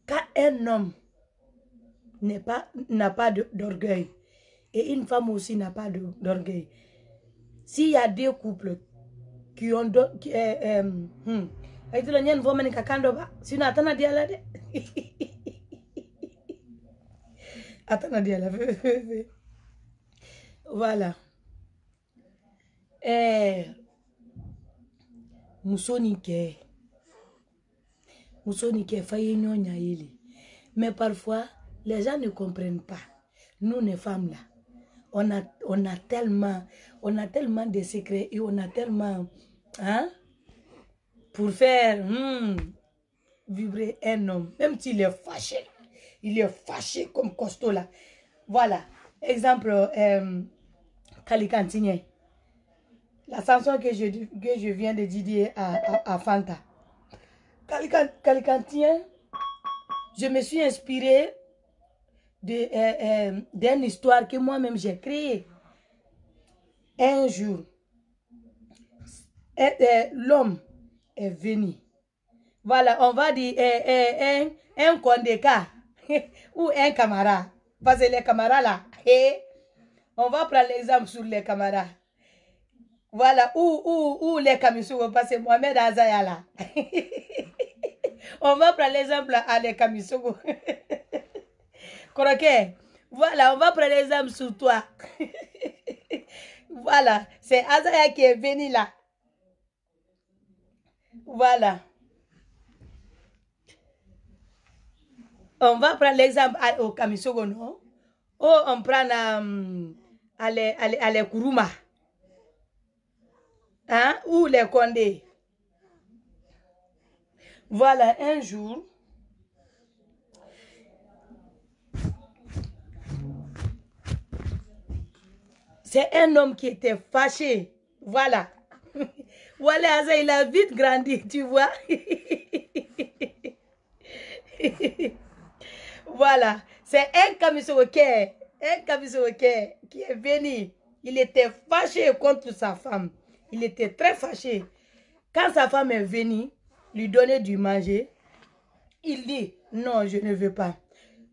Quand un homme n'a pas d'orgueil, et une femme aussi n'a pas d'orgueil, s'il y a deux couples qui ont... sinon, attends, voilà. Musonike faye nyonya yele. Mais parfois, les gens ne comprennent pas. Nous, les femmes là, on a tellement de secrets et on a tellement, hein, pour faire vibrer un homme, même s'il est fâché. Il est fâché comme costaud là. Voilà. Exemple, Kalikantine. La chanson que je viens de dédier à Fanta. Kalikantien, je me suis inspirée d'une histoire que moi-même j'ai créée. Un jour, l'homme est venu. Voilà, on va dire un kondeka ou un camarade. Parce que les camarades là, on va prendre l'exemple sur les camarades. Voilà, ou les Kamisougo, parce que Mohamed Azaya là. On va prendre l'exemple à les Kamisougo. Croquet, voilà, on va prendre l'exemple sur toi. Voilà, c'est Azaya qui est venu là. Voilà. On va prendre l'exemple au Kamisougo, non? Ou on prend à les Kuruma. Hein? Ou les Condé. Voilà, un jour, c'est un homme qui était fâché. Voilà. Voilà, il a vite grandi, tu vois. Voilà. C'est un Kamisoke qui est venu. Il était fâché contre sa femme. Il était très fâché. Quand sa femme est venue lui donner du manger, il dit, non, je ne veux pas.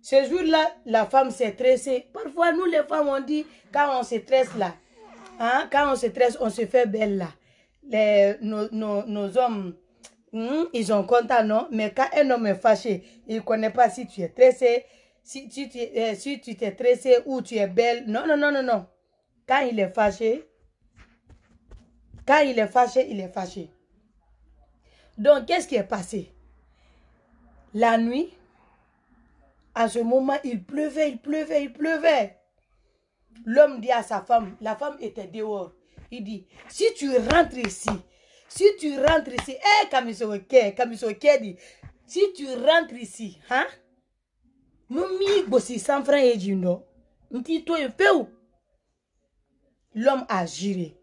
Ce jour-là, la femme s'est stressée. Parfois, nous les femmes, on dit, quand on se stresse là, hein, quand on se stresse, on se fait belle là. Nos hommes, ils sont contents, non? Mais quand un homme est fâché, il ne connaît pas si tu es stressé, si tu t'es stressé ou tu es belle. Non, non, non, non, non. Quand il est fâché, il est fâché. Donc, qu'est-ce qui est passé? La nuit, à ce moment, il pleuvait. L'homme dit à sa femme, la femme était dehors. Il dit, si tu rentres ici, Kamisoke dit, si tu rentres ici, hein, l'homme a géré.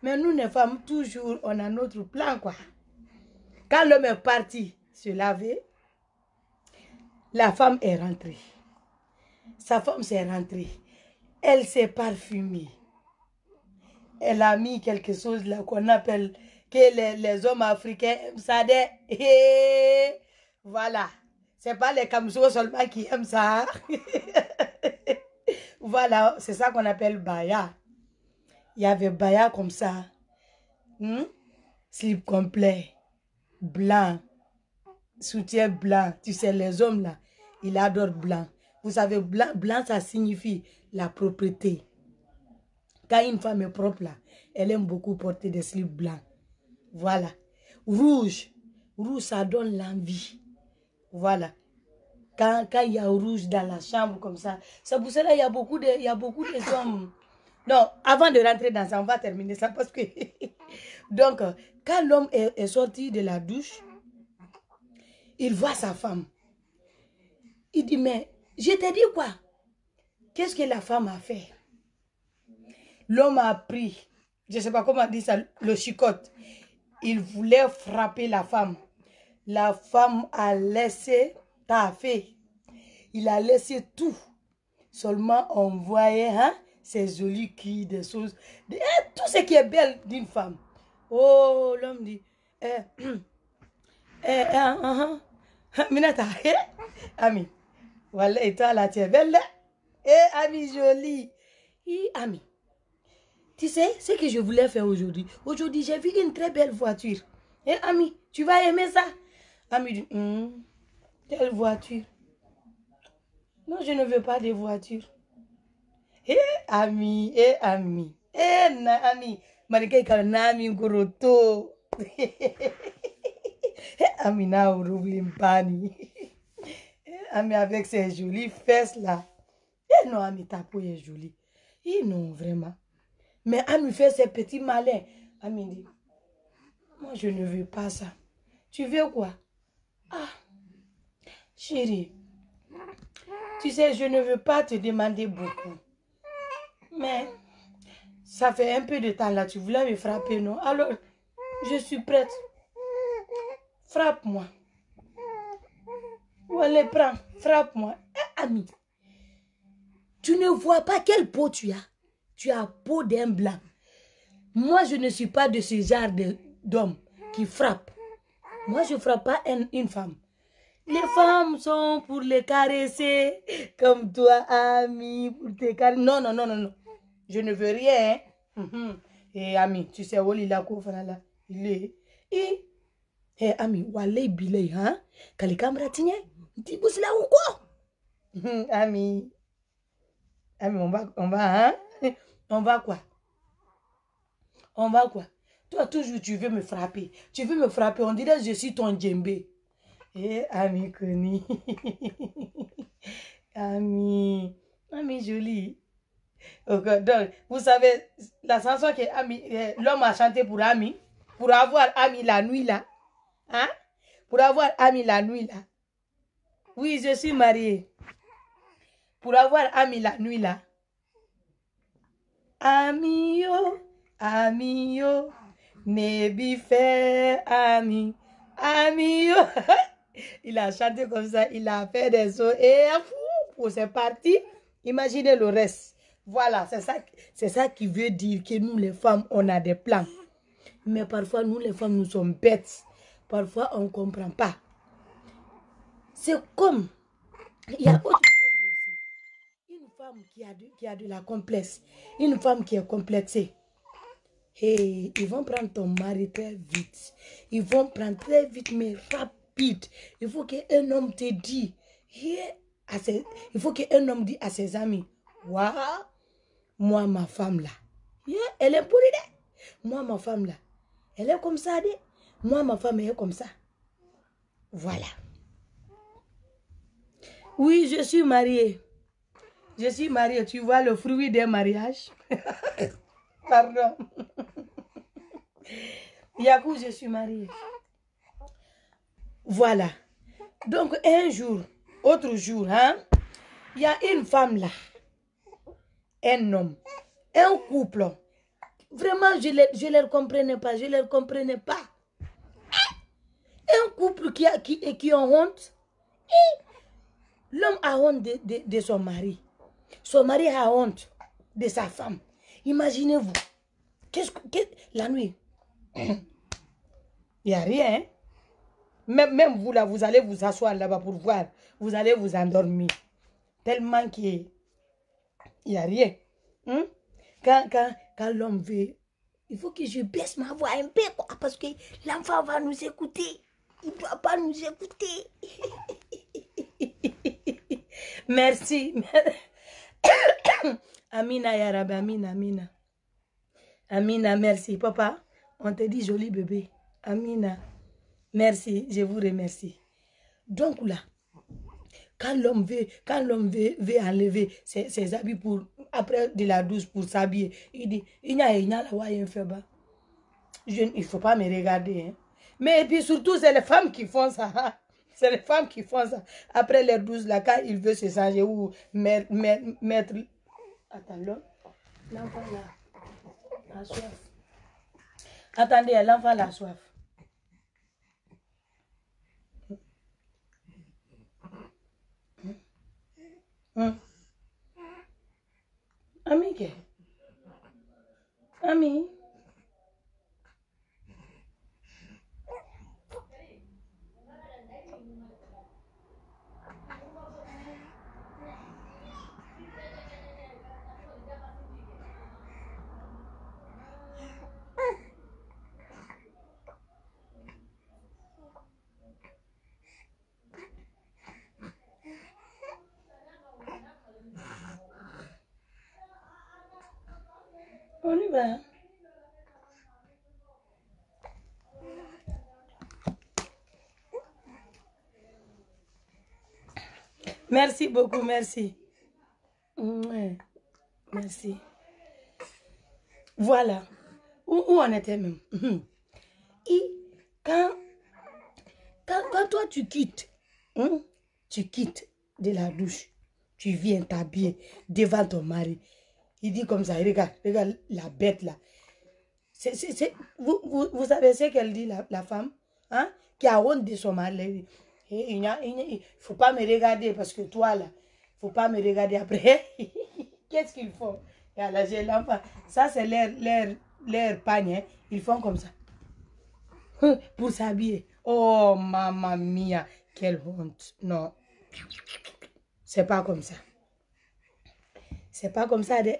Mais nous, les femmes, toujours, on a notre plan, quoi. Quand l'homme est parti se laver, la femme est rentrée. Sa femme s'est rentrée. Elle s'est parfumée. Elle a mis quelque chose là qu'on appelle, que les hommes africains aiment ça. Voilà. C'est pas les Kamso seulement qui aiment ça. Voilà, c'est ça qu'on appelle baya. Il y avait baya comme ça. Slip complet, blanc, soutien blanc. Tu sais, les hommes là, ils adorent blanc. Vous savez, blanc ça signifie la propreté. Quand une femme est propre là, elle aime beaucoup porter des slips blancs. Voilà. Rouge ça donne l'envie. Voilà. Quand il y a rouge dans la chambre comme ça, c'est pour cela il y a beaucoup de hommes. Non, avant de rentrer dans ça, on va terminer ça parce que... Donc, quand l'homme est sorti de la douche, il voit sa femme. Il dit, mais je t'ai dit quoi? Qu'est-ce que la femme a fait? L'homme a pris, je ne sais pas comment on dit ça, le chicotte. Il voulait frapper la femme. La femme a laissé taffer. Il a laissé tout. Seulement on voyait ces jolis cris, des choses, tout ce qui est belle d'une femme. Oh, l'homme dit, Aminata, Ami. Voilà, et toi là, tu es belle là. Ami jolie. Ami. Tu sais ce que je voulais faire aujourd'hui? Aujourd'hui, j'ai vu une très belle voiture. Ami, tu vas aimer ça? Ami dit, quelle voiture? Non, je ne veux pas de voiture. Ami, ami. Ami. Marike kanami goroto. Ami na urublimpani. Ami avec ses jolies fesses là. Non, Ami, ta peau est jolie. Non, vraiment. Mais Ami fait ses petits malins. Ami dit, moi je ne veux pas ça. Tu veux quoi? Ah, chérie, tu sais, je ne veux pas te demander beaucoup. Mais ça fait un peu de temps là, tu voulais me frapper, non? Alors, je suis prête. Frappe-moi. Allez, prends, frappe-moi. Ami, tu ne vois pas quelle peau tu as. Tu as peau d'un blanc. Moi, je ne suis pas de ce genre d'homme qui frappe. Moi, je ne frappe pas une femme. Les femmes sont pour les caresser, comme toi, ami, pour te caresser. Non, non, non, non, non. Je ne veux rien. Et ami, tu sais, où il a là. Il est. Et ami, walay bilay, hein? Kali kamera tigne. Tu bouges là ou quoi? Ami. Ami, hein? On va quoi? On va quoi? Toi, toujours, tu veux me frapper. Tu veux me frapper, on dirait que je suis ton djembé. Ami Koni. Ami. Ami jolie. Okay, donc, vous savez, la chanson que l'homme a chanté pour Ami, pour avoir Ami la nuit là. Hein? Pour avoir Ami la nuit là. Oui, je suis mariée. Pour avoir Ami la nuit là. Ami yo, Nebi fait Ami, Ami yo. Il a chanté comme ça, il a fait des sons et fou, c'est parti. Imaginez le reste. Voilà, c'est ça qui veut dire que nous les femmes, on a des plans. Mais parfois, nous les femmes, nous sommes bêtes. Parfois, on ne comprend pas. C'est comme, il y a autre chose aussi. Une femme qui a de la complexe, une femme qui est complexée. Hey, ils vont prendre ton mari très vite. Ils vont prendre très vite, mais rapide. Il faut qu'un homme te dise, il faut qu'un homme dise à ses amis, waouh, moi, ma femme là, elle est pourrie. Moi, ma femme là, elle est comme ça. Moi, ma femme est comme ça. Voilà. Oui, je suis mariée. Je suis mariée. Tu vois le fruit d'un mariage. Pardon. Yakou, je suis mariée. Voilà. Donc, un jour, autre jour, hein, il y a une femme là, un homme, un couple. Vraiment, je ne les comprenais pas, je ne les comprenais pas. Un couple qui a honte. L'homme a honte de son mari. Son mari a honte de sa femme. Imaginez-vous. La nuit, il n'y a rien. Hein? Même vous là, vous allez vous asseoir là-bas pour voir. Vous allez vous endormir. Tellement qu'il n'y a rien. Hein? Quand l'homme veut, il faut que je baisse ma voix un peu, quoi, parce que l'enfant va nous écouter. Il ne doit pas nous écouter. Merci. Amina, Yarab, Amina, Amina. Amina, merci. Papa, on te dit joli bébé. Amina, merci, je vous remercie. Donc là, quand l'homme veut enlever ses habits pour, après de la douche pour s'habiller, il dit, il n'y a la un faible. Il ne faut pas me regarder. Hein. Mais et puis surtout, c'est les femmes qui font ça. Hein. C'est les femmes qui font ça. Après leur douche, là, quand il veut se changer ou mettre... Attends, l'enfant là, la soif. Attendez, l'enfant la soif. Ami, Ami. On y va. Merci beaucoup, merci. Merci. Voilà. Où on était même? Et quand toi tu quittes, tu quittes de la douche, tu viens t'habiller devant ton mari. Il dit comme ça, regarde la bête là. Vous savez ce qu'elle dit, la femme, hein, qui a honte de son mari. Il ne faut pas me regarder parce que toi là, il ne faut pas me regarder après. Qu'est-ce qu'ils font? Et là, j'ai l'enfant. Ça, c'est leur pagne. Hein. Ils font comme ça. Pour s'habiller. Oh, mamma mia. Quelle honte. Non. C'est pas comme ça. C'est pas comme ça. Non.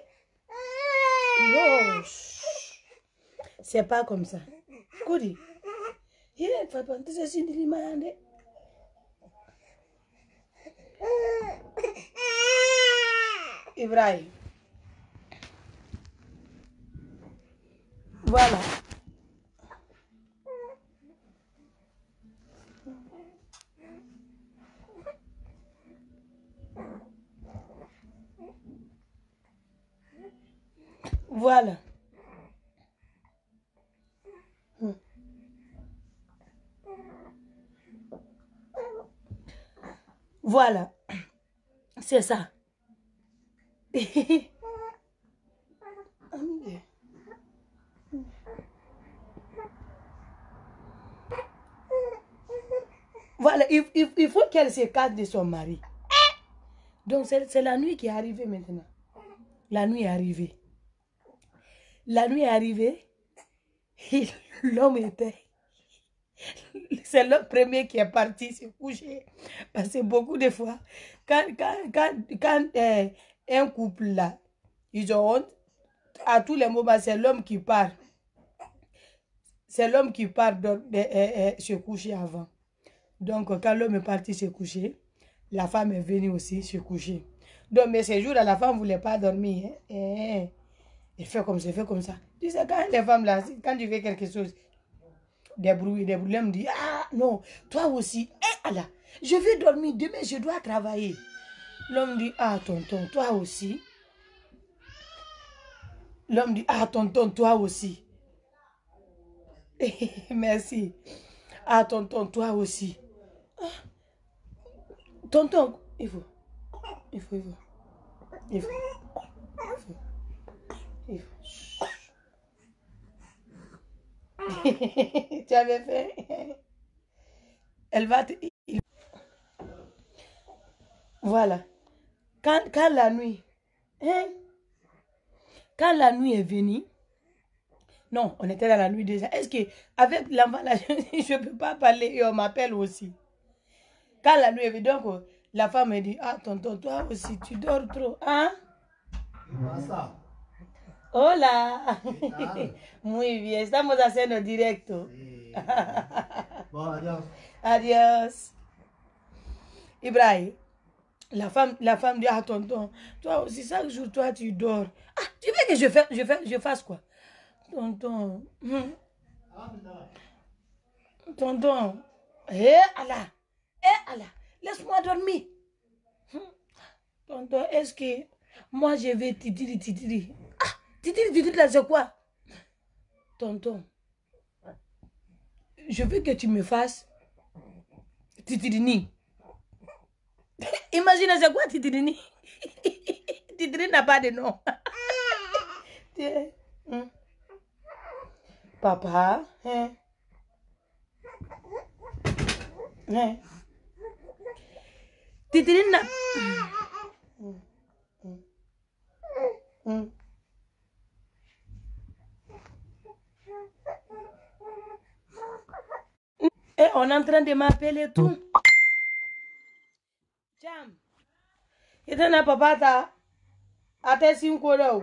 C'est pas comme ça. Kodi. Ibrahim. Voilà. Voilà. Voilà. C'est ça. Voilà, il faut qu'elle se cache de son mari. Donc, c'est la nuit qui est arrivée maintenant. La nuit est arrivée. La nuit est arrivée. L'homme était... C'est le premier qui est parti se coucher. Parce que beaucoup de fois, quand un couple là, ils ont honte, à tous les moments, c'est l'homme qui part. C'est l'homme qui part se coucher avant. Donc, quand l'homme est parti se coucher, la femme est venue aussi se coucher. Donc, mais ce jour-là, la femme ne voulait pas dormir. Hein. Elle fait comme ça, elle fait comme ça. Tu sais, quand les femmes là, quand tu fais quelque chose, des bruits, elle me dit, ah non, toi aussi, Allah, je vais dormir, demain je dois travailler. L'homme dit, ah tonton, toi aussi. L'homme dit, ah tonton, toi aussi. Merci. Ah tonton, toi aussi. Ah, tonton, il faut. Tu avais fait. Elle va te... Voilà. Quand la nuit, hein? Quand la nuit est venue, non, on était dans la nuit déjà. Est-ce que avec l'enfant là, je ne peux pas parler et on m'appelle aussi. Quand la nuit est venue, donc la femme me dit, ah tonton, toi aussi, tu dors trop, hein? Hola. Muy bien, estamos haciendo directo. Sí. Bon, adiós. Adiós. Ibrahim, la femme dit à tonton, toi aussi, chaque jour, toi, tu dors. Ah, tu veux que je fasse quoi? Tonton. Tonton. Allah. Allah. Laisse-moi dormir. Tonton, est-ce que moi, je vais titiri. Ah, titiri, là, c'est quoi? Tonton, je veux que tu me fasses titirini. Imagine, c'est quoi titirini? Titirini n'a pas de nom. Papa, hein? Hein? Titirini n'a... Et on est en train de m'appeler tout. Jam. Et t'en as papa ta. Ate si là.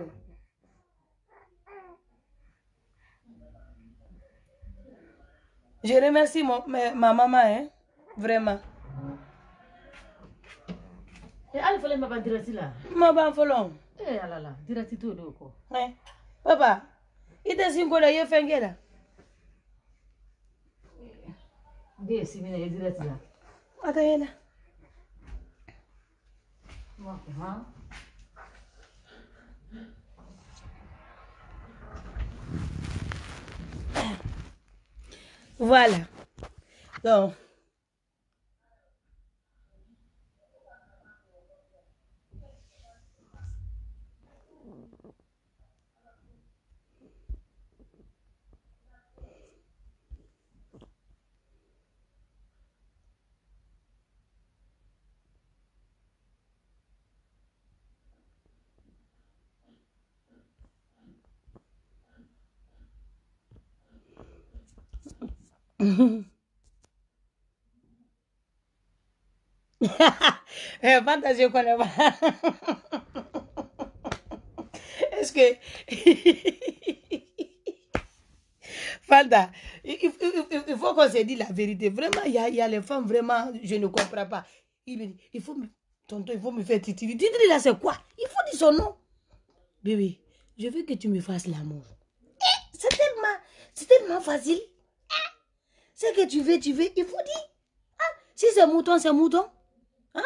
Je remercie ma maman, hein. Vraiment. Et allez, il faut ma bandirati là. Ma ban folon. Eh là là, dirati tout de quoi. Hein. Papa, il te signe quoi là, fait là? Dis, si viene il diretto là. Attends, là. Hein? Voilà. Donc, fantasy, je connais pas. Est-ce que... Fanta, il faut qu'on se dise la vérité. Vraiment, il y a les femmes, vraiment, je ne comprends pas. Il me dit, tonton, il faut me faire Titiri. Titiri, là, c'est quoi? Il faut dire son nom. Bébé, je veux que tu me fasses l'amour. C'est tellement facile. Ce que tu veux, il faut dire. Ah, si c'est mouton, c'est mouton. Hein?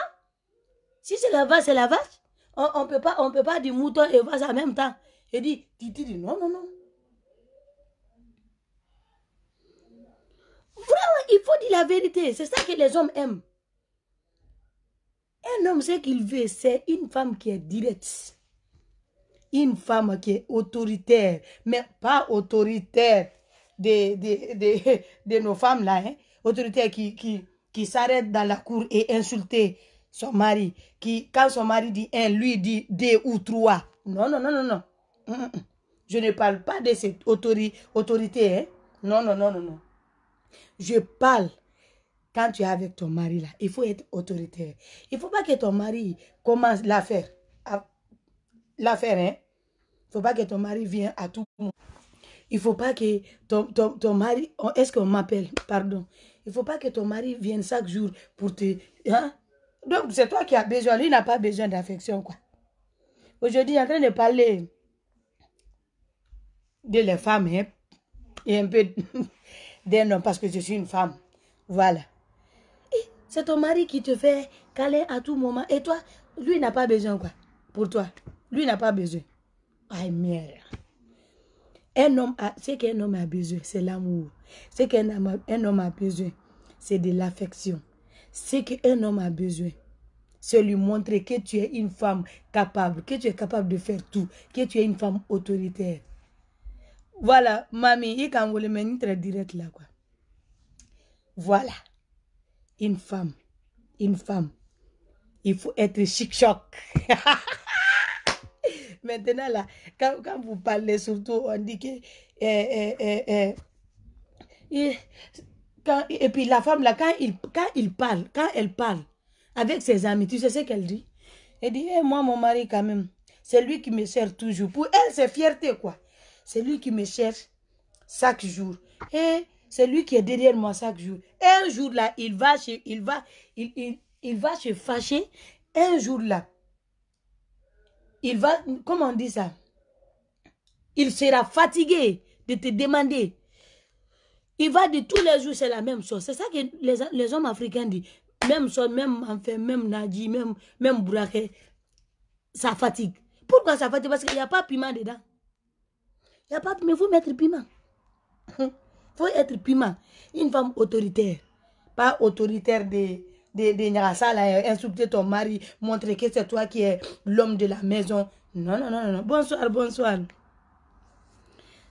Si c'est la vache, c'est la vache. On peut pas dire mouton et vache en même temps. Et dit, Titiri, non, non, non. Vraiment, il faut dire la vérité. C'est ça que les hommes aiment. Un homme, ce qu'il veut, c'est une femme qui est directe. Une femme qui est autoritaire, mais pas autoritaire de nos femmes là. Hein? Autoritaire qui s'arrête dans la cour et insulter son mari. Qui, quand son mari dit un, lui dit deux ou trois. Non, non, non, non, non. Je ne parle pas de cette autorité. Hein? Non, non, non, non, non. Je parle. Quand tu es avec ton mari là, il faut être autoritaire. Il ne faut pas que ton mari commence l'affaire. L'affaire, hein. Il ne faut pas que ton mari vienne à tout moment. Il ne faut pas que ton mari... Est-ce qu'on m'appelle? Pardon. Il ne faut pas que ton mari vienne chaque jour pour te... Hein? Donc, c'est toi qui as besoin. Lui n'a pas besoin d'affection, quoi. Aujourd'hui, il est en train de parler de les femmes, hein, et un peu d'un homme, parce que je suis une femme. Voilà. C'est ton mari qui te fait câler à tout moment. Et toi, lui n'a pas besoin, quoi. Pour toi. Lui n'a pas besoin. Ay, merde. Ce qu'un homme a besoin, c'est l'amour. Ce qu'un homme a besoin, c'est de l'affection. Ce qu'un homme a besoin, c'est lui montrer que tu es une femme capable, que tu es capable de faire tout, que tu es une femme autoritaire. Voilà, mamie, il quand vous le menez très direct là, quoi. Voilà. Une femme. Il faut être chic-choc. Maintenant, là, quand vous parlez, surtout, on dit que... et puis la femme, là, quand elle parle avec ses amis, tu sais ce qu'elle dit? Elle dit, moi, mon mari, quand même, c'est lui qui me cherche toujours. Pour elle, c'est fierté, quoi. C'est lui qui me cherche chaque jour. Et c'est lui qui est derrière moi chaque jour. Et un jour, là, il va se fâcher. Un jour, là, il va, comment on dit ça? Il sera fatigué de te demander. Il va dire tous les jours, c'est la même chose. C'est ça que les hommes africains disent. Même chose, même enfant, même Nadi, même Bouraké. Ça fatigue. Pourquoi ça fatigue? Parce qu'il n'y a pas de piment dedans. Il n'y a pas de piment. Il faut mettre piment. Il faut être piment. Une femme autoritaire. Pas autoritaire de Nyarasa, là, insulter ton mari, montrer que c'est toi qui es l'homme de la maison. Non, non, non, non. Bonsoir, bonsoir.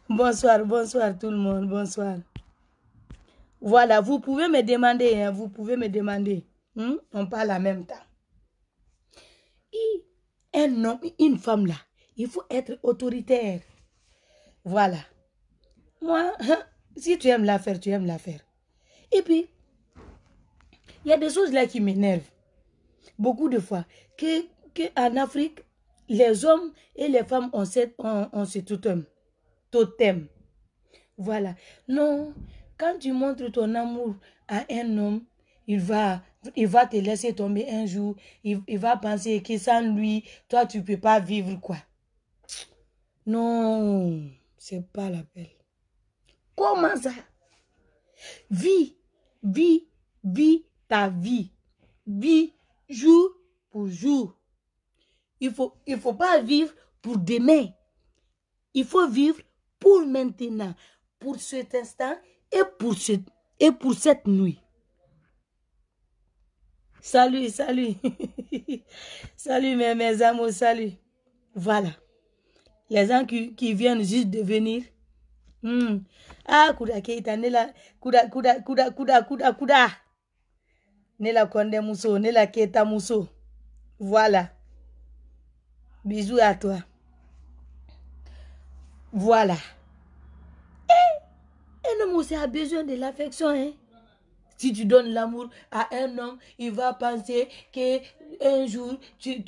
Bonsoir, bonsoir tout le monde. Bonsoir. Voilà, vous pouvez me demander, hein, vous pouvez me demander. On parle en même temps. Un homme, une femme là, il faut être autoritaire. Voilà. Moi, si tu aimes l'affaire, tu aimes l'affaire. Et puis, il y a des choses là qui m'énervent. Beaucoup de fois. En Afrique, les hommes et les femmes ont ce totem. Voilà. Non, quand tu montres ton amour à un homme, il va te laisser tomber un jour. Il va penser que sans lui, toi, tu ne peux pas vivre, quoi. Non, c'est pas la peine. Comment ça? Vis ta vie. Vis jour pour jour. Il faut pas vivre pour demain. Il faut vivre pour maintenant, pour cet instant et pour cette nuit. Salut. Salut mes amours, salut. Voilà. Les gens qui viennent juste de venir. Ah, Kuda Keita, Nela, Kuda. Nela Konde Mousso, Nela Keita Mousso. Voilà. Bisous à toi. Voilà. Un homme aussi a besoin de l'affection, hein. Si tu donnes l'amour à un homme, il va penser qu'un jour, tu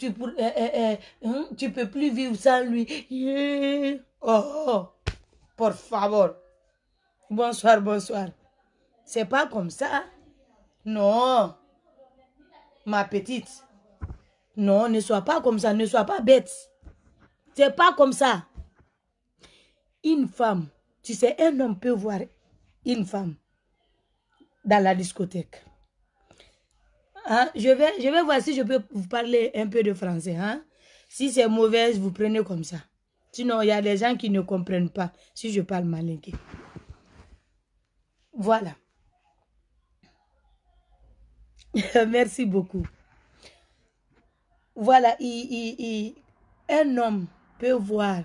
peux plus vivre sans lui. Yeah. Oh, por favor. Bonsoir. C'est pas comme ça. Non. Ma petite. Non, ne sois pas comme ça. Ne sois pas bête. C'est pas comme ça. Une femme, tu sais, un homme peut voir une femme dans la discothèque. Hein? Je vais voir si je peux vous parler un peu de français. Hein? Si c'est mauvais, vous prenez comme ça. Sinon, il y a des gens qui ne comprennent pas si je parle malinké. Voilà. Merci beaucoup. Voilà, un homme peut voir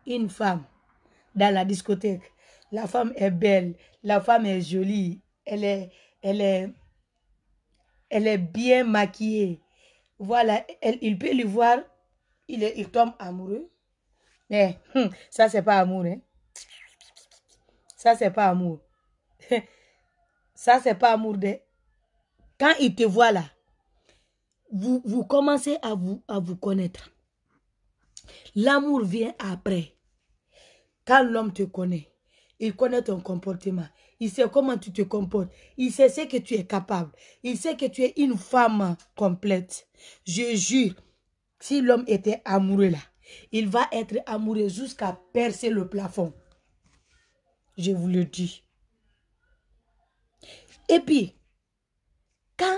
une femme dans la discothèque. La femme est belle, la femme est jolie, elle est bien maquillée. Voilà, il peut lui voir, il tombe amoureux. Mais ça, c'est pas amour. Hein? Ça, c'est pas amour. Ça, c'est pas amour. Quand il te voit là, vous commencez à vous connaître. L'amour vient après. Quand l'homme te connaît, il connaît ton comportement. Il sait comment tu te comportes. Il sait ce que tu es capable. Il sait que tu es une femme complète. Je jure, si l'homme était amoureux là, il va être amoureux jusqu'à percer le plafond. Je vous le dis. Et puis, quand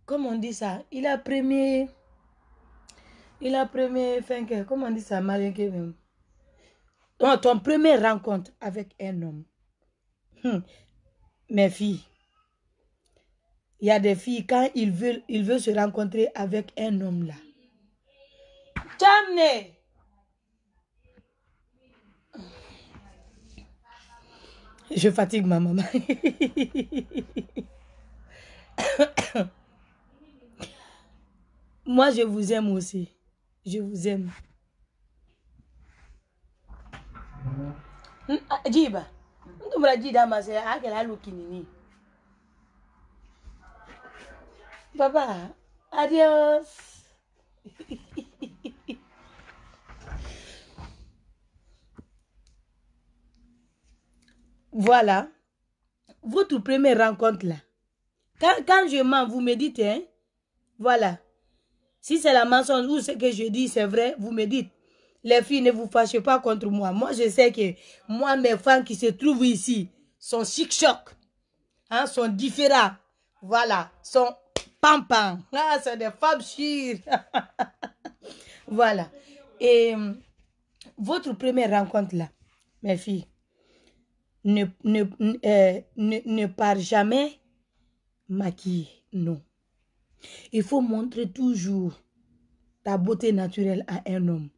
comment on dit ça? Il a premier, comment on dit ça, malinké même? Ton premier rencontre avec un homme. Mes filles, il y a des filles, quand ils veulent se rencontrer avec un homme là. Jamais. Je fatigue ma maman. Moi, je vous aime aussi. Je vous aime. Jiba. Papa, adios. Voilà. Votre première rencontre là. Quand je mens, vous me dites, hein? Voilà. Si c'est la mensonge ou ce que je dis, c'est vrai, vous me dites. Les filles, ne vous fâchez pas contre moi. Moi, je sais que moi, mes femmes qui se trouvent ici sont chic-choc. Hein, sont différents. Voilà. Sont pam-pam. Ah, c'est des femmes sûres. Voilà. Et votre première rencontre là, mes filles, ne part jamais maquillée. Non. Il faut montrer toujours ta beauté naturelle à un homme.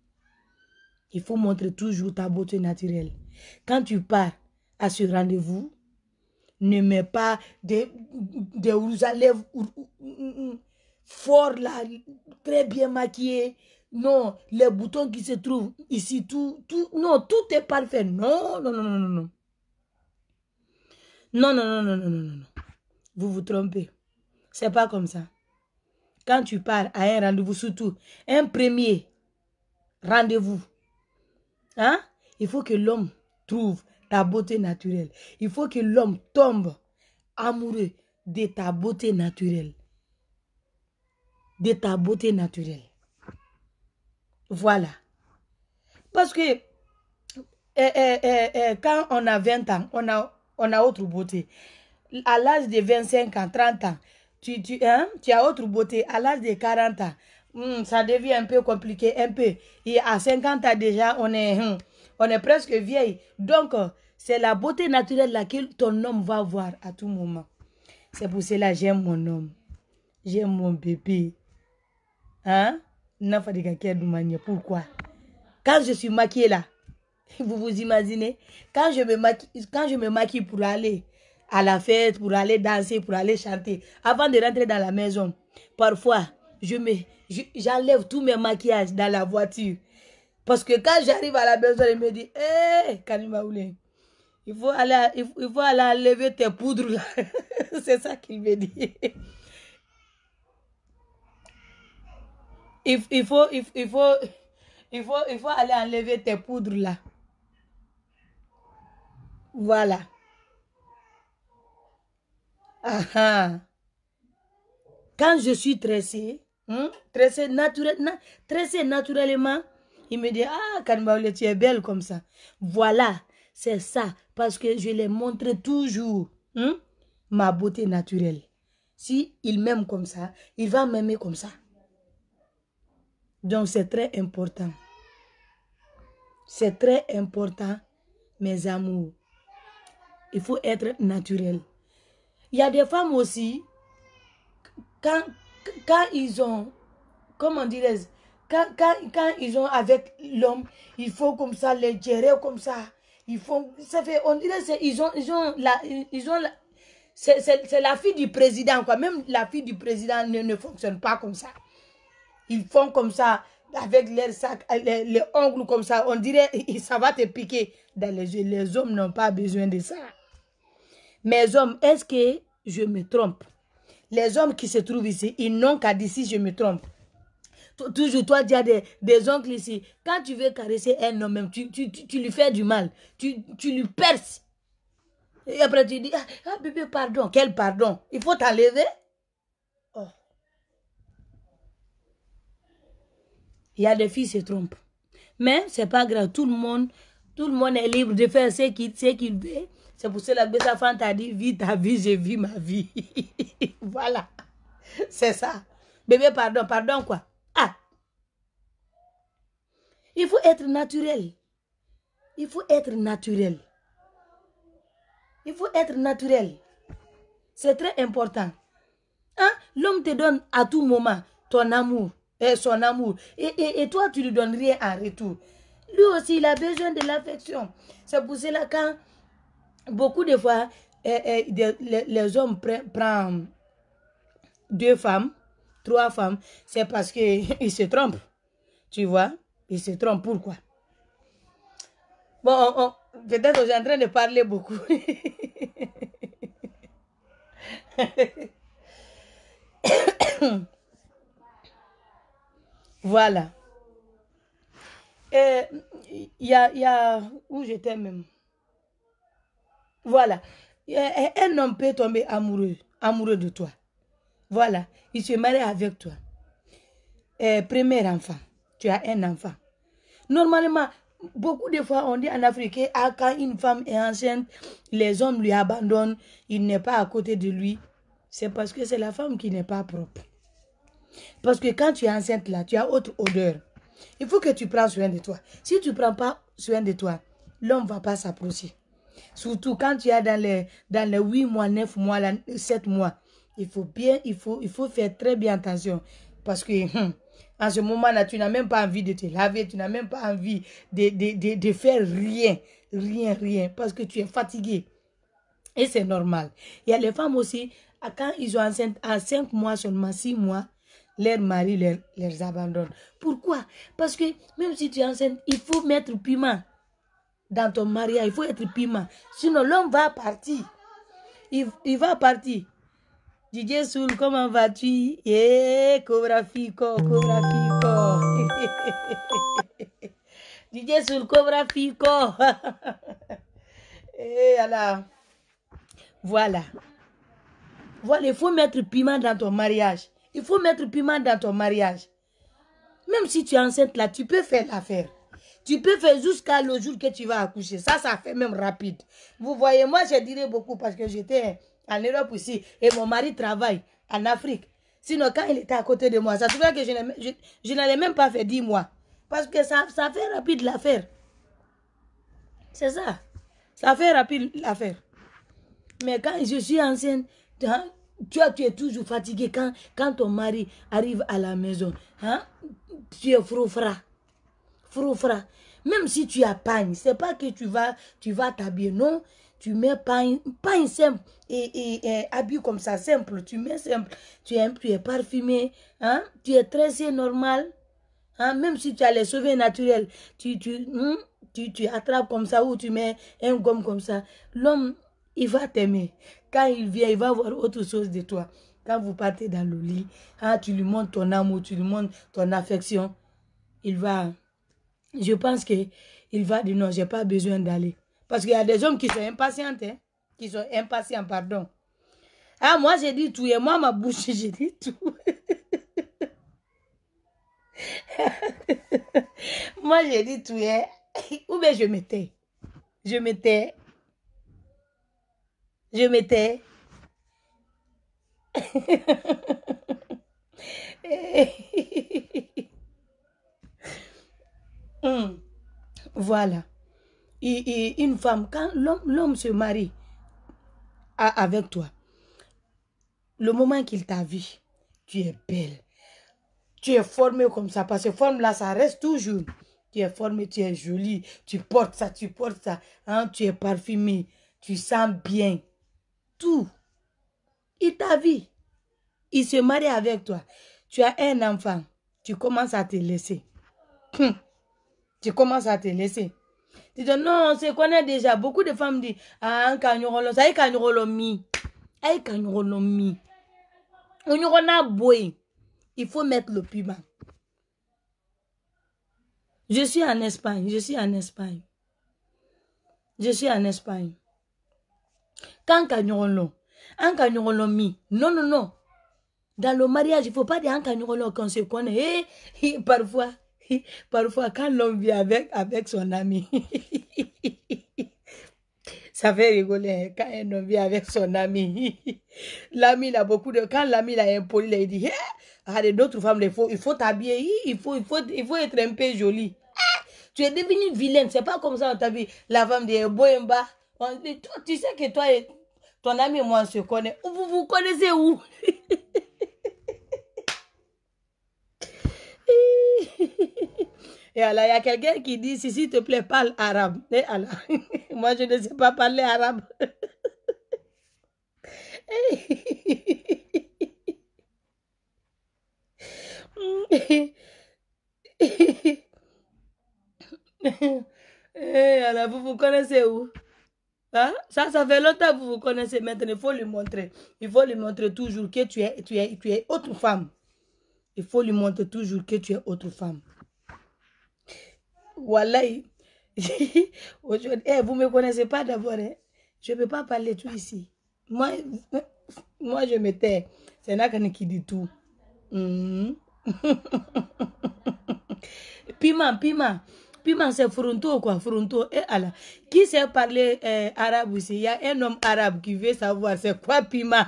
Il faut montrer toujours ta beauté naturelle. Quand tu pars à ce rendez-vous, ne mets pas des rouges à lèvres forts là, très bien maquillés. Non, les boutons qui se trouvent ici, tout est parfait. Non. Non. Vous vous trompez. C'est pas comme ça. Quand tu pars à un rendez-vous, surtout un premier rendez-vous, hein, il faut que l'homme trouve ta beauté naturelle. Il faut que l'homme tombe amoureux de ta beauté naturelle. De ta beauté naturelle. Voilà. Parce que quand on a 20 ans, on a autre beauté. À l'âge de 25 ans, 30 ans, tu as autre beauté. À l'âge de 40 ans, ça devient un peu compliqué, un peu. Et à 50 ans déjà, on est presque vieille. Donc, c'est la beauté naturelle laquelle ton homme va voir à tout moment. C'est pour cela que j'aime mon homme. J'aime mon bébé. Hein? Pourquoi? Quand je suis maquillée là, vous vous imaginez, quand je me maquille pour aller à la fête, pour aller danser, pour aller chanter, avant de rentrer dans la maison, parfois, j'enlève tous mes maquillages dans la voiture. Parce que quand j'arrive à la maison, il me dit, hé, Kanima Oulé, il faut aller enlever tes poudres là. C'est ça qu'il me dit. Il faut aller enlever tes poudres là. Voilà. Aha. Quand je suis tressée, tressée naturellement, il me dit, ah, Kanbaoule, tu es belle comme ça. Voilà, c'est ça, parce que je les montre toujours ma beauté naturelle. Si il m'aime comme ça, il va m'aimer comme ça. Donc, c'est très important. C'est très important, mes amours. Il faut être naturel. Il y a des femmes aussi, quand ils ont, comment dirais-je, quand ils ont avec l'homme, il faut comme ça les gérer comme ça. Ils font, ça fait, on dirait, c'est la fille du président, quoi. Même la fille du président ne fonctionne pas comme ça. Ils font comme ça, avec leurs sacs, les ongles comme ça. On dirait, ça va te piquer dans les yeux. Les hommes n'ont pas besoin de ça. Mes hommes, est-ce que je me trompe? Les hommes qui se trouvent ici, ils n'ont qu'à dire si je me trompe. Toujours, toi, tu as des oncles ici. Quand tu veux caresser un homme, même, tu lui fais du mal. Tu lui perces. Et après, tu dis, ah bébé, pardon. Quel pardon? Il faut t'enlever. Oh. Il y a des filles qui se trompent. Mais ce n'est pas grave. Tout le monde est libre de faire ce qu'il veut. C'est pour cela que sa femme t'a dit, vis ta vie, je vis ma vie. Voilà. C'est ça. Bébé, pardon. Pardon quoi? Ah. Il faut être naturel. Il faut être naturel. Il faut être naturel. C'est très important. Hein? L'homme te donne à tout moment ton amour, son amour. Et toi, tu ne lui donnes rien en retour. Lui aussi, il a besoin de l'affection. C'est pour cela quand beaucoup de fois, les hommes prennent 2 femmes, 3 femmes, c'est parce qu'ils se trompent. Tu vois? Ils se trompent. Pourquoi? Bon, peut-être que j'ai en train de parler beaucoup. Voilà. Il y a où j'étais même. Voilà. Un homme peut tomber amoureux de toi. Voilà. Il se marie avec toi. Premier enfant. Tu as un enfant. Normalement, beaucoup de fois, on dit en Afrique, quand une femme est enceinte, les hommes lui abandonnent, il n'est pas à côté de lui. C'est parce que c'est la femme qui n'est pas propre. Parce que quand tu es enceinte là, tu as autre odeur. Il faut que tu prennes soin de toi. Si tu ne prends pas soin de toi, l'homme ne va pas s'approcher. Surtout quand tu es dans les 8 mois, 9 mois, 7 mois. Il faut faire très bien attention. Parce que en ce moment-là, tu n'as même pas envie de te laver, tu n'as même pas envie de faire rien. Rien. Parce que tu es fatigué. Et c'est normal. Il y a les femmes aussi, quand ils sont enceintes à 5 mois seulement, 6 mois, leur mari les abandonne. Pourquoi? Parce que même si tu es enceinte, il faut mettre piment dans ton mariage. Il faut être piment. Sinon, l'homme va partir. Il va partir. DJ Soul, comment vas-tu? Cobra Fico. DJ Soul, Cobra Fico. Alors, voilà. Voilà, il faut mettre piment dans ton mariage. Il faut mettre piment dans ton mariage. Même si tu es enceinte là, tu peux faire l'affaire. Tu peux faire jusqu'à le jour que tu vas accoucher. Ça fait même rapide. Vous voyez, moi, je dirais beaucoup parce que j'étais en Europe aussi et mon mari travaille en Afrique. Sinon, quand il était à côté de moi, ça se fait que je n'allais même pas faire 10 mois. Parce que ça fait rapide l'affaire. C'est ça. Ça fait rapide l'affaire. Mais quand je suis enceinte, hein, tu es toujours fatigué quand ton mari arrive à la maison. Hein, tu es froufra. Froufra. Même si tu as pagne, c'est pas que tu vas t'habiller, non. Tu mets pagne simple et habille comme ça, simple. Tu mets simple. Tu es parfumé, hein, tu es tressé normal. Hein, même si tu as les cheveux naturels, tu attrapes comme ça ou tu mets un gomme comme ça. L'homme, il va t'aimer. Quand il vient, il va voir autre chose de toi. Quand vous partez dans le lit, hein, tu lui montres ton amour, tu lui montres ton affection. Il va... Je pense qu'il va dire non, je n'ai pas besoin d'aller. Parce qu'il y a des hommes qui sont impatients, hein? Qui sont impatients, pardon. Ah, moi, j'ai dit tout. Et moi, ma bouche, j'ai dit tout. Moi, j'ai dit tout. Hein? Ou bien je me tais. Je me tais. Je me tais. Voilà. Et une femme, quand l'homme se marie avec toi, le moment qu'il t'a vu, tu es belle. Tu es formée comme ça, parce que forme là, ça reste toujours. Tu es formée, tu es jolie, tu portes ça, hein, tu es parfumée, tu sens bien. Tout. Il t'a vu. Il se marie avec toi. Tu as un enfant. Tu commences à te laisser. Tu commences à te laisser. Tu dis non, on se connaît déjà. Beaucoup de femmes disent ah, un kanyolo, ça y est kanyolo mi. Aïe kanyolo mi. On y a boy. Il faut mettre le piment. Je suis en Espagne. Je suis en Espagne. Je suis en Espagne. Quand kanyolo, un kanyolo mi. Non, non, non. Dans le mariage, il ne faut pas dire un kanyolo qu'on se connaît. Parfois, quand l'homme vit avec son ami, ça fait rigoler quand un homme vit avec son ami. L'ami, il a beaucoup de... Quand l'ami, il a impoli, il dit, hey, d'autres femmes, il faut t'habiller, il faut être un peu jolie. Tu es devenue vilaine, c'est pas comme ça on t'a vu. La femme dit, Boyemba, tu sais que toi et ton ami et moi, on se connaît. Vous vous connaissez où? Et alors, il y a quelqu'un qui dit, si s'il te plaît, parle arabe. Et alors, moi, je ne sais pas parler arabe. Et alors, vous vous connaissez où? Hein? Ça fait longtemps que vous vous connaissez. Maintenant, il faut lui montrer. Il faut lui montrer toujours que tu es autre femme. Il faut lui montrer toujours que tu es autre femme. Voilà. Aujourd'hui, vous ne me connaissez pas d'abord. Hein? Je ne peux pas parler tout ici. Moi je me tais. C'est Nakane qui dit tout. Piment. Piment, c'est fronto, quoi. Fronto. Et alors, qui sait parler arabe ici? Il y a un homme arabe qui veut savoir c'est quoi piment.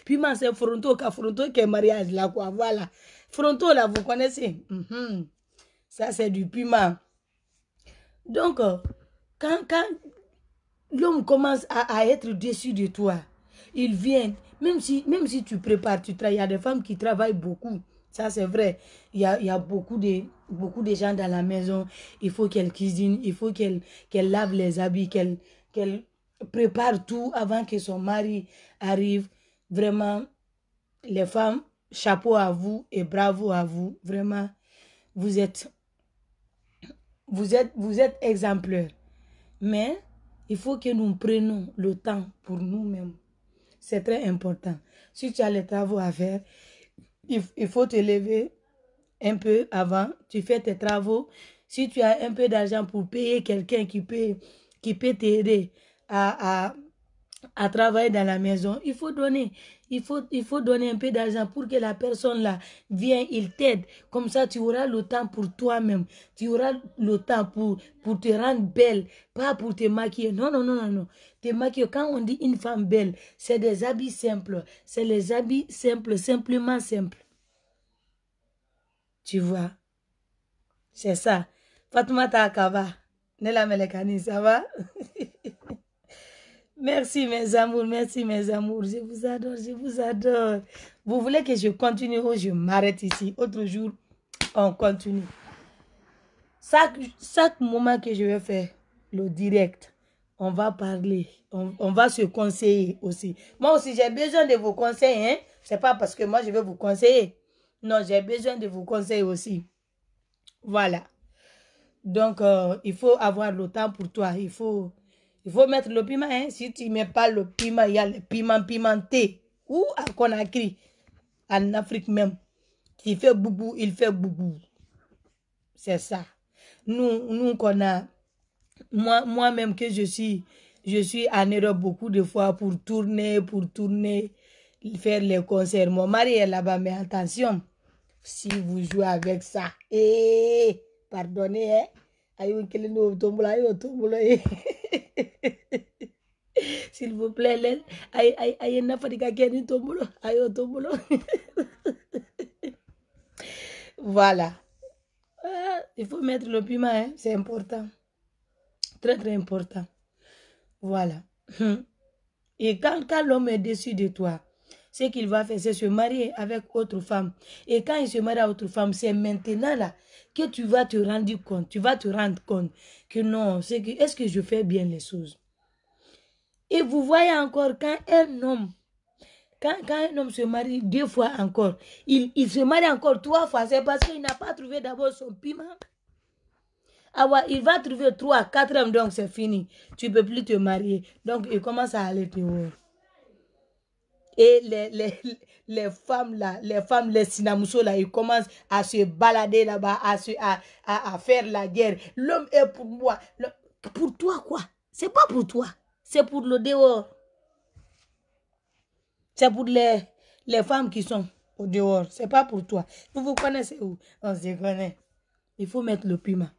Piment, c'est fronto, quoi. Fronto qui est mariage, là, quoi. Voilà. Fronto, là, vous connaissez? Ça, c'est du piment. Donc, quand l'homme commence à être déçu de toi, il vient, même si tu prépares, tu travailles, il y a des femmes qui travaillent beaucoup. Ça, c'est vrai. Il y a beaucoup de gens dans la maison. Il faut qu'elles cuisinent, il faut qu'elles lavent les habits, qu'elles préparent tout avant que son mari arrive. Vraiment, les femmes, chapeau à vous et bravo à vous. Vraiment, vous êtes exemplaires. Mais il faut que nous prenions le temps pour nous-mêmes. C'est très important. Si tu as les travaux à faire, il faut te lever un peu avant. Tu fais tes travaux. Si tu as un peu d'argent pour payer quelqu'un qui peut t'aider à à travailler dans la maison, il faut donner. Il faut donner un peu d'argent pour que la personne là vienne, il t'aide. Comme ça, tu auras le temps pour toi-même. Tu auras le temps pour te rendre belle, pas pour te maquiller. Non, non, non, non, non. Te maquiller, quand on dit une femme belle, c'est des habits simples. C'est les habits simples, simplement simples. Tu vois? C'est ça. Fatoumata Akaba. Nela Melekani, ça va? Merci mes amours, merci mes amours. Je vous adore, je vous adore. Vous voulez que je continue ou je m'arrête ici? Autre jour, on continue. Chaque moment que je vais faire le direct, on va parler, on va se conseiller aussi. Moi aussi, j'ai besoin de vos conseils. Hein? C'est pas parce que moi, je vais vous conseiller. Non, j'ai besoin de vos conseils aussi. Voilà. Donc, il faut avoir le temps pour toi. Il faut mettre le piment. Hein. Si tu ne mets pas le piment, il y a le piment pimenté. Ou à Conakry, en Afrique même. Qui fait boubou, il fait boubou. C'est ça. Nous qu'on a... Moi-même que je suis en Europe beaucoup de fois pour tourner, faire les concerts. Mon mari est là-bas, mais attention, si vous jouez avec ça, pardonnez, hein. S'il vous plaît, voilà. Il faut mettre le piment, hein? C'est important. Très, très important. Voilà. Et quand l'homme est déçu de toi, ce qu'il va faire, c'est se marier avec autre femme. Et quand il se marie avec autre femme, c'est maintenant là que tu vas te rendre compte. Tu vas te rendre compte que non, est-ce que je fais bien les choses? Et vous voyez encore, quand un homme se marie 2 fois encore, il se marie encore 3 fois, c'est parce qu'il n'a pas trouvé d'abord son piment. Ah ouais, il va trouver 3, 4, donc c'est fini. Tu ne peux plus te marier. Donc, il commence à aller dehors. Et les femmes là, les Sinamousso là, ils commencent à se balader là-bas, à faire la guerre. L'homme est pour moi. Pour toi quoi? C'est pas pour toi. C'est pour le dehors. C'est pour les femmes qui sont au dehors. C'est pas pour toi. Vous vous connaissez où? On se connaît. Il faut mettre le piment.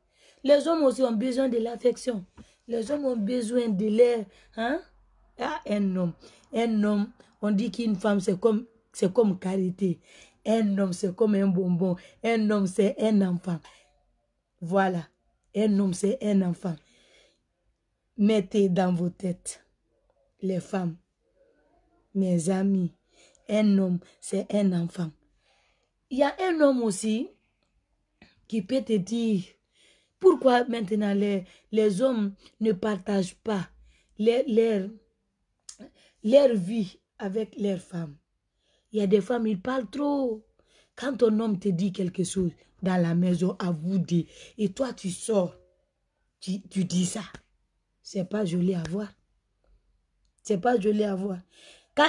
Les hommes aussi ont besoin de l'affection. Les hommes ont besoin de l'air. Hein? Ah, un homme, on dit qu'une femme, c'est comme carité. Un homme, c'est comme un bonbon. Un homme, c'est un enfant. Voilà. Un homme, c'est un enfant. Mettez dans vos têtes, les femmes, mes amis, un homme, c'est un enfant. Il y a un homme aussi qui peut te dire pourquoi maintenant les hommes ne partagent pas leur vie avec leurs femmes. Il y a des femmes, ils parlent trop. Quand ton homme te dit quelque chose dans la maison, à vous dire, et toi tu sors, tu dis ça. C'est pas joli à voir. C'est pas joli à voir. Quand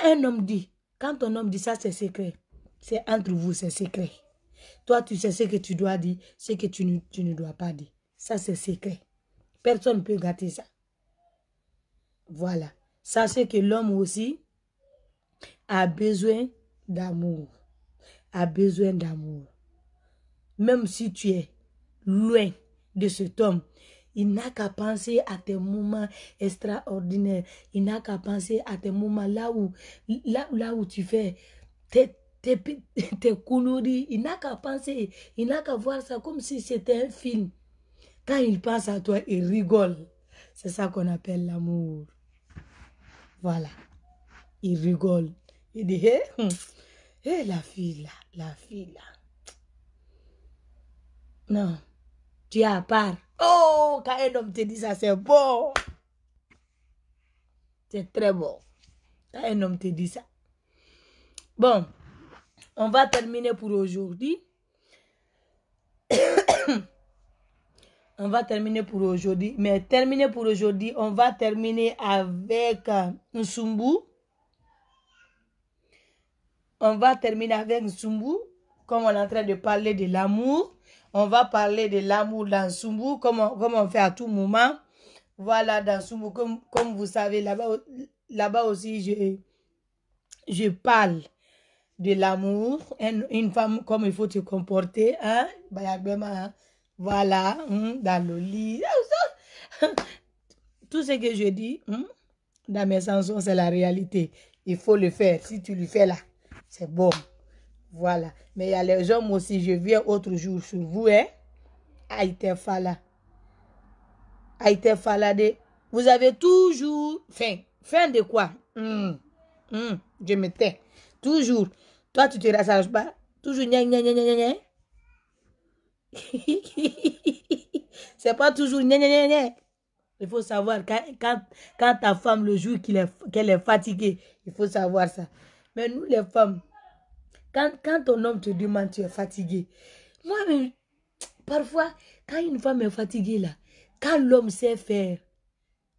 ton homme dit ça, c'est secret. C'est entre vous, c'est secret. Toi, tu sais ce que tu dois dire, ce que tu ne dois pas dire. Ça, c'est secret. Personne ne peut gâter ça. Voilà. Sachez que l'homme aussi a besoin d'amour. A besoin d'amour. Même si tu es loin de cet homme, il n'a qu'à penser à tes moments extraordinaires. Il n'a qu'à penser à tes moments là où tu fais tes coulouris. Il n'a qu'à penser, il n'a qu'à voir ça comme si c'était un film. Quand il pense à toi, il rigole. C'est ça qu'on appelle l'amour. Voilà. Il rigole. Il dit, hé, la fille là. Non, tu es à part. Oh, quand un homme te dit ça, c'est bon. C'est très bon. Quand un homme te dit ça. Bon, on va terminer pour aujourd'hui. On va terminer pour aujourd'hui. Mais terminer pour aujourd'hui, on va terminer avec Nsumbu. On va terminer avec Nsumbu. Comme on est en train de parler de l'amour. On va parler de l'amour dans Nsumbu. Comme on fait à tout moment. Voilà, dans Nsumbu, comme vous savez, là-bas, là-bas aussi, je parle de l'amour. Une femme, comme il faut te comporter. Hein? Voilà, dans le lit. Tout ce que je dis dans mes chansons, c'est la réalité. Il faut le faire. Si tu le fais là, c'est bon. Voilà. Mais il y a les hommes aussi. Je viens autre jour sur vous. Hein? Aïté Fala. Aïté Fala de... Vous avez toujours faim. Faim de quoi? Je me tais. Toujours. Toi, tu te rassages pas. Toujours gna gna gna gna gna. C'est pas toujours gna gna gna gna. Il faut savoir quand ta femme, le jour qu'elle est fatiguée, il faut savoir ça. Mais nous, les femmes, quand ton homme te demande tu es fatiguée, moi, parfois, quand une femme est fatiguée, là, quand l'homme sait faire,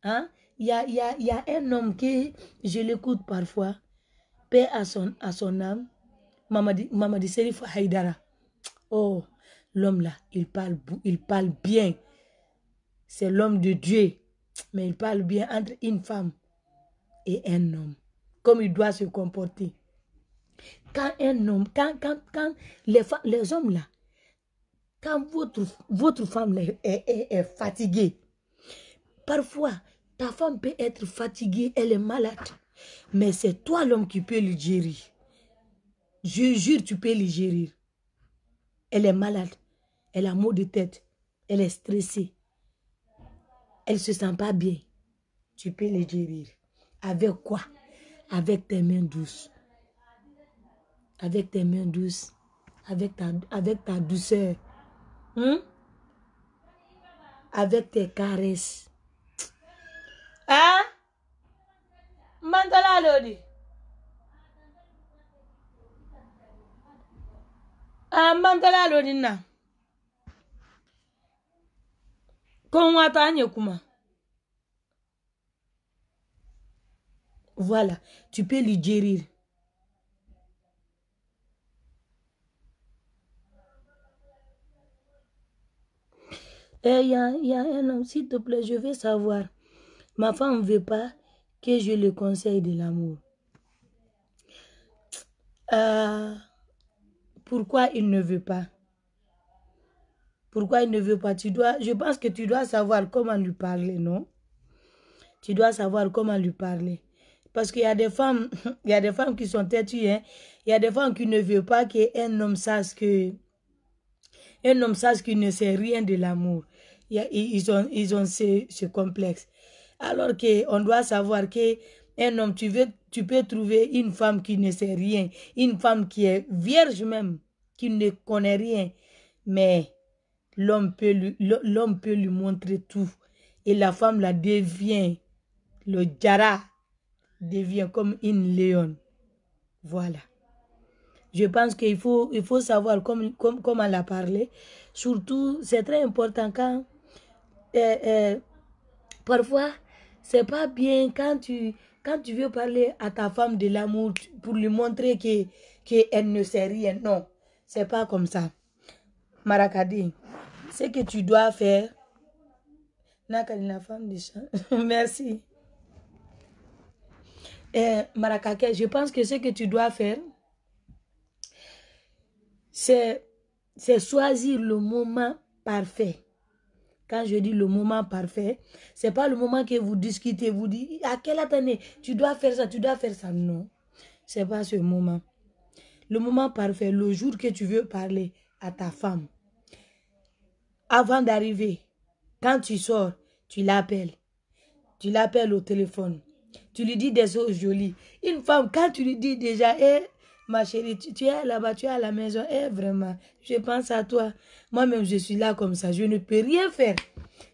hein, il y a un homme que je l'écoute parfois, paix à son âme, Mamadi Serif Haïdara. Oh, l'homme là, il parle bien. C'est l'homme de Dieu. Mais il parle bien entre une femme et un homme. Comme il doit se comporter. Quand un homme, quand les hommes là, quand votre femme là, est fatiguée, parfois, ta femme peut être fatiguée, elle est malade. Mais c'est toi l'homme qui peut le gérer. Je jure, tu peux le gérer. Elle est malade. Elle a maux de tête. Elle est stressée. Elle ne se sent pas bien. Tu peux le gérer. Avec quoi? Avec tes mains douces. Avec tes mains douces. Avec ta douceur. Avec tes caresses. Hein? Mantala Lodi. Ah, Mantala Lodi na. Kuma. Voilà, tu peux lui gérer. Il y a un homme, s'il te plaît, je veux savoir. Ma femme ne veut pas que je le conseille de l'amour. Pourquoi il ne veut pas? Pourquoi il ne veut pas? Je pense que tu dois savoir comment lui parler, non? Tu dois savoir comment lui parler. Parce qu'il y a des femmes, il y a des femmes qui sont têtues, hein? Il y a des femmes qui ne veulent pas qu'un homme sache qu'il ne sait rien de l'amour. Ils ont ce complexe. Alors qu'on doit savoir qu'un homme, tu peux trouver une femme qui ne sait rien, une femme qui est vierge même, qui ne connaît rien, mais l'homme peut lui montrer tout. Et la femme la devient, le Jara devient comme une lionne. Voilà. Je pense qu'il faut savoir comment la parler. Surtout, c'est très important quand parfois, c'est pas bien quand tu veux parler à ta femme de l'amour pour lui montrer qu'elle ne sait rien. Non, c'est pas comme ça. Marakadi, ce que tu dois faire. La femme de ça. Merci. Marakake, je pense que ce que tu dois faire, c'est choisir le moment parfait. Quand je dis le moment parfait, c'est pas le moment que vous discutez, vous dites à quelle année tu dois faire ça, tu dois faire ça. Non, c'est pas ce moment. Le moment parfait, le jour que tu veux parler à ta femme, avant d'arriver, quand tu sors, tu l'appelles. Tu l'appelles au téléphone. Tu lui dis des choses jolies. Une femme, quand tu lui dis déjà, ma chérie, tu es là-bas, tu es à la maison, vraiment, je pense à toi. Moi-même, je suis là comme ça. Je ne peux rien faire.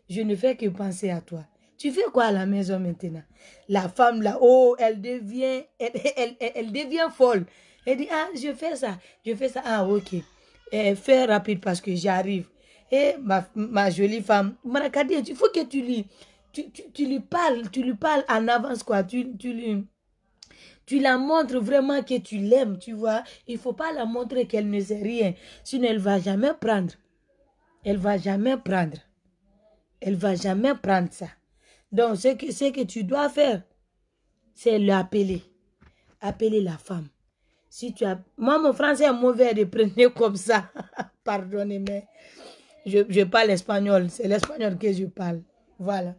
Je ne fais que penser à toi. Tu fais quoi à la maison maintenant? La femme là, oh, elle devient folle. Elle dit, ah, je fais ça. Ah, ok. Fais rapide parce que j'arrive. Et ma jolie femme, Marakadi, il faut que tu lui parles en avance, quoi. Tu la montres vraiment que tu l'aimes, tu vois. Il ne faut pas la montrer qu'elle ne sait rien. Sinon, elle ne va jamais prendre. Elle ne va jamais prendre. Elle ne va jamais prendre ça. Donc, ce que tu dois faire, c'est l'appeler. Appeler la femme. Si tu as... Moi, mon français est mauvais, de prendre comme ça. Pardonnez-moi. Je parle espagnol. C'est l'espagnol que je parle. Voilà.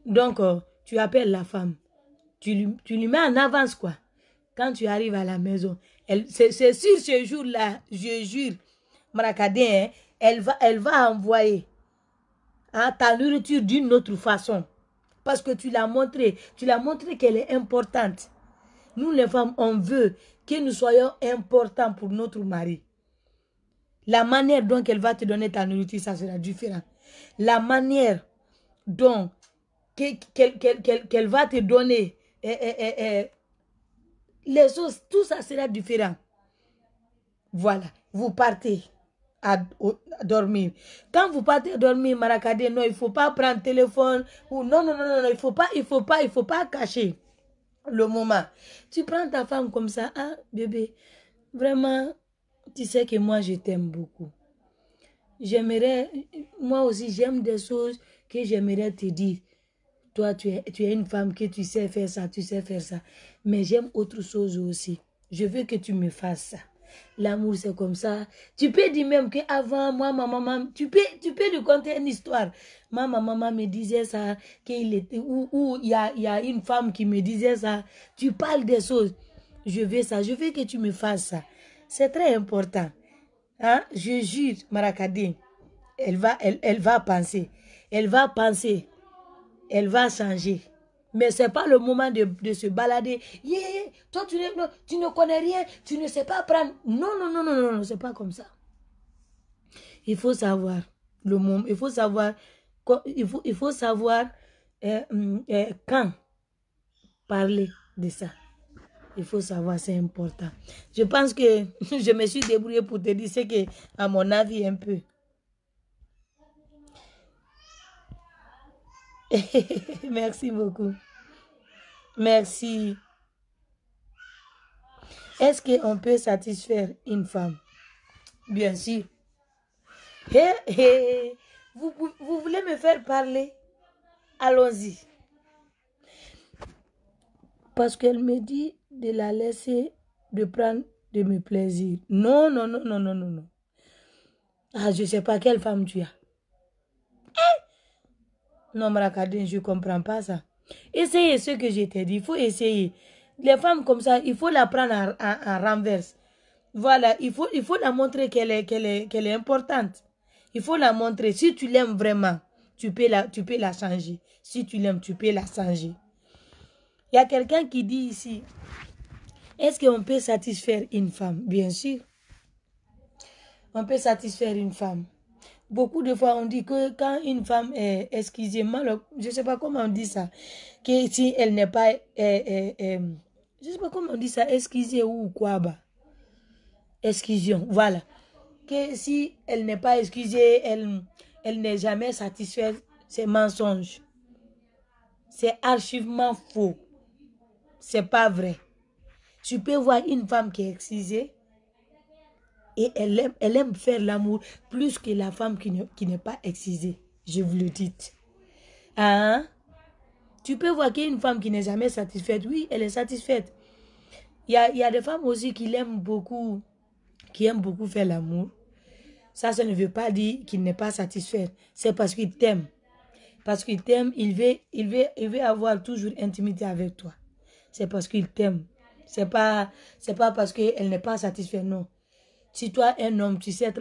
Donc, tu appelles la femme. Tu lui mets en avance, quoi. Quand tu arrives à la maison, c'est sur ce jour-là, je jure, Marakadé, hein, elle va envoyer ta nourriture d'une autre façon. Parce que tu l'as montré qu'elle est importante. Nous, les femmes, on veut que nous soyons importants pour notre mari. La manière dont elle va te donner ta nourriture, ça sera différent. La manière dont qu'elle va te donner les choses, tout ça sera différent. Voilà, vous partez à dormir. Quand vous partez dormir, Marakadé, non, il ne faut pas prendre le téléphone. Ou non, il ne faut pas cacher le moment. Tu prends ta femme comme ça, ah, bébé, vraiment, tu sais que moi, je t'aime beaucoup. J'aimerais, moi aussi, j'aime des choses que j'aimerais te dire. Toi, tu es une femme que tu sais faire ça, tu sais faire ça. Mais j'aime autre chose aussi. Je veux que tu me fasses ça. L'amour, c'est comme ça. Tu peux dire même qu'avant, moi, ma maman, tu peux lui conter une histoire. Ma maman me disait ça, qu'il était, ou il y a une femme qui me disait ça. Tu parles des choses. Je veux ça, je veux que tu me fasses ça. C'est très important. Hein? Je jure, Marakadé, elle va penser. Elle va penser. Elle va changer. Mais ce n'est pas le moment de se balader. Yeah, toi, tu ne connais rien, tu ne sais pas prendre. Non, c'est pas comme ça. Il faut savoir le moment, il faut savoir quand parler de ça. Il faut savoir, c'est important. Je pense que je me suis débrouillée pour te dire ce que, à mon avis, un peu. Merci beaucoup. Merci. Est-ce qu'on peut satisfaire une femme? Bien sûr. Vous voulez me faire parler? Allons-y. Parce qu'elle me dit de la laisser, de prendre de mes plaisirs. Non. Ah, je ne sais pas quelle femme tu as. Non, Marakadine, je ne comprends pas ça. Essayez ce que je t'ai dit. Il faut essayer. Les femmes comme ça, il faut la prendre en renverse. Voilà, il faut la montrer qu'elle est importante. Il faut la montrer. Si tu l'aimes vraiment, tu peux la changer. Si tu l'aimes, tu peux la changer. Il y a quelqu'un qui dit ici, est-ce qu'on peut satisfaire une femme? Bien sûr. On peut satisfaire une femme. Beaucoup de fois, on dit que quand une femme est, excusez-moi, je ne sais pas comment on dit ça, que si elle n'est pas, je ne sais pas comment on dit ça, excusez ou quoi, bah. Exclusion, voilà. Que si elle n'est pas excusée, elle n'est jamais satisfaite, c'est mensonge. C'est archivement faux. C'est pas vrai. Tu peux voir une femme qui est excusée et elle aime faire l'amour plus que la femme qui n'est pas excusée. Je vous le dis. Hein? Tu peux voir qu'il y a une femme qui n'est jamais satisfaite. Oui, elle est satisfaite. Il y a des femmes aussi qui aiment beaucoup faire l'amour. Ça ne veut pas dire qu'il n'est pas satisfait. C'est parce qu'il t'aime. Parce qu'il t'aime, il veut avoir toujours intimité avec toi. C'est parce qu'il t'aime. C'est pas parce qu'elle n'est pas satisfaite, non. Si toi, un homme, tu sais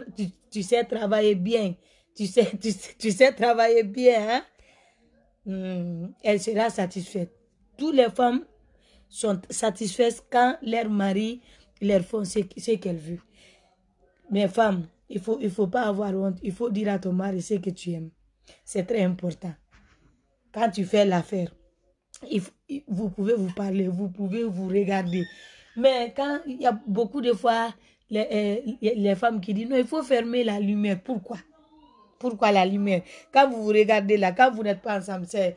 travailler bien, tu sais travailler bien, hein, elle sera satisfaite. Toutes les femmes sont satisfaites quand leur mari leur font ce qu'elles veulent. Mais femmes, il faut pas avoir honte. Il faut dire à ton mari ce que tu aimes. C'est très important. Quand tu fais l'affaire, vous pouvez vous parler, vous pouvez vous regarder. Mais quand il y a beaucoup de fois, les femmes qui disent non, il faut fermer la lumière. Pourquoi? Pourquoi la lumière? Quand vous vous regardez là, quand vous n'êtes pas ensemble, c'est